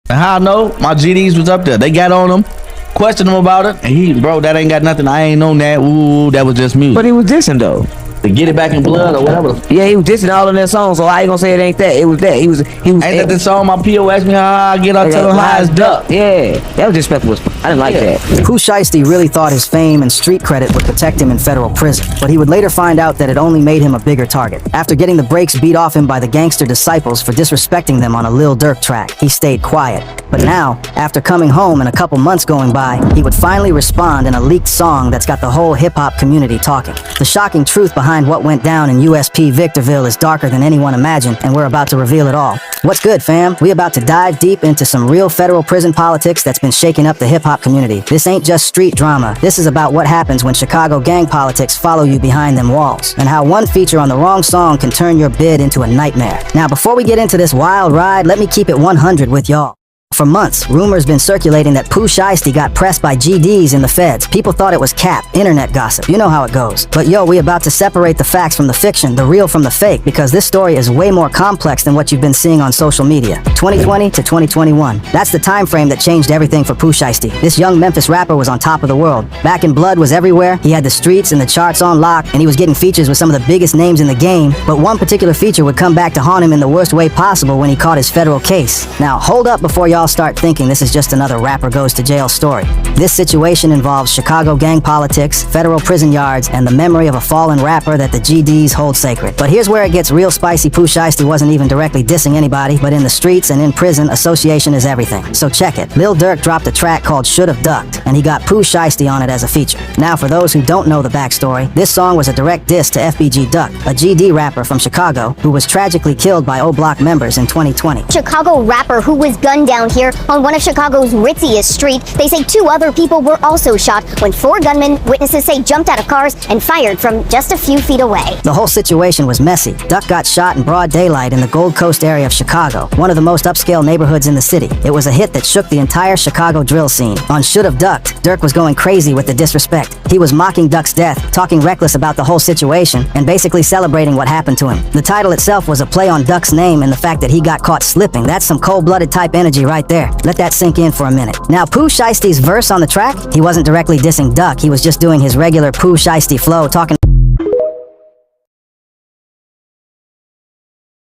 And how I know? My GDs was up there. They got on him, questioned him about it, and bro, that ain't got nothing. I ain't known that. Ooh, that was just music. But he was dissing though. To get it back in blood or whatever. Yeah, he was dissing all in that song, so I ain't gonna say it ain't that. It was that. He was. Ain't that the song my P.O. asked me how I get up to the highest duck? Yeah, that was disrespectful. I didn't like that. Pooh Shiesty really thought his fame and street credit would protect him in federal prison, but he would later find out that it only made him a bigger target. After getting the brakes beat off him by the gangster disciples for disrespecting them on a Lil Durk track, he stayed quiet. But now, after coming home and a couple months going by, he would finally respond in a leaked song that's got the whole hip-hop community talking. The shocking truth behind what went down in USP Victorville is darker than anyone imagined, and we're about to reveal it all. What's good, fam? We about to dive deep into some real federal prison politics that's been shaking up the hip-hop community. This ain't just street drama. This is about what happens when Chicago gang politics follow you behind them walls, and how one feature on the wrong song can turn your bid into a nightmare. Now, before we get into this wild ride, let me keep it 100 with y'all. For months, rumors been circulating that Pooh Shiesty got pressed by GDs in the feds. People thought it was cap, internet gossip. You know how it goes. But yo, we about to separate the facts from the fiction, the real from the fake, because this story is way more complex than what you've been seeing on social media. 2020 to 2021. That's the time frame that changed everything for Pooh Shiesty. This young Memphis rapper was on top of the world. Back in Blood was everywhere. He had the streets and the charts on lock, and he was getting features with some of the biggest names in the game. But one particular feature would come back to haunt him in the worst way possible when he caught his federal case. Now, hold up before y'all start thinking this is just another rapper goes to jail story. This situation involves Chicago gang politics, federal prison yards, and the memory of a fallen rapper that the GDs hold sacred. But here's where it gets real spicy. Pooh Shiesty wasn't even directly dissing anybody, but in the streets and in prison, association is everything. So check it. Lil Durk dropped a track called Should've Ducked, and he got Pooh Shiesty on it as a feature. Now, for those who don't know the backstory, this song was a direct diss to FBG Duck, a GD rapper from Chicago who was tragically killed by O Block members in 2020. Chicago rapper who was gunned down here on one of Chicago's ritziest streets. They say 2 other people were also shot when 4 gunmen, witnesses say, jumped out of cars and fired from just a few feet away. The whole situation was messy. Duck got shot in broad daylight in the Gold Coast area of Chicago, one of the most upscale neighborhoods in the city. It was a hit that shook the entire Chicago drill scene. On Should've Ducked, Durk was going crazy with the disrespect. He was mocking Duck's death, talking reckless about the whole situation, and basically celebrating what happened to him. The title itself was a play on Duck's name and the fact that he got caught slipping. That's some cold-blooded type energy right there. Let that sink in for a minute. Now, Pooh Shiesty's verse on the track, he wasn't directly dissing Duck, he was just doing his regular Pooh Shiesty flow, talking